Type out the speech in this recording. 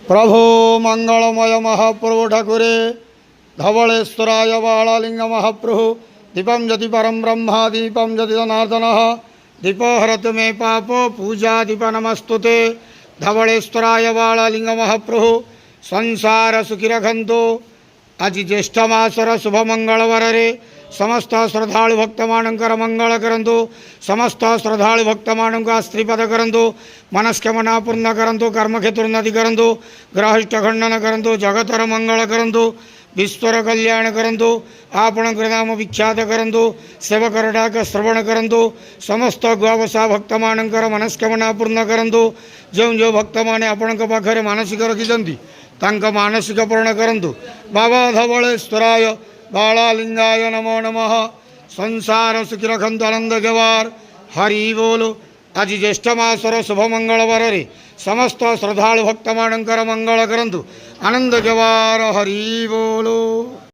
प्रभो मंगलमय महाप्रभु ठाकुरे धवलेश्वराय बालालिंग महाप्रभु दीपम जति परम ब्रह्मा दीपम जति जनार्दन दीपो हरतु मे पाप पूजा दीप नमस्तुते धवलेश्वराय बालालिंग महाप्रभु संसार सुखी रखंतु। आज ज्येष्ठ मासर शुभ मंगलवार रे समस्त श्रद्धालु भक्त मानकर मंगल करंतु। समस्त श्रद्धालु भक्त मानक आश्रीपद करंतु। मनस्कामना पूर्ण करंतु। कर्मक्षेत्रोन्नति करंतु। ग्रहिष्ठ खंडन करंतु। जगतर मंगल करंतु। विश्वर कल्याण करंतु। आपण नाम विख्यात करंतु। सेवकर डाक श्रवण करंतु। समस्त गोवसा भक्त मानकर मनस्कामना पूर्ण करंतु। जो जो भक्त माने आपण पाखरे मानसिक रखिछंती तांका मानसिक पूर्ण करंतु। बाबा धवलेश्वराय बालालिंगाय नमो नमः। संसार सुखी रखंतु आनंद गवार हरि बोलो। आज ज्येष्ठ मासर शुभ मंगलवार रे समस्त श्रद्धालु भक्त मानकर मंगल करंतु आनंद गवार हरि बोलो।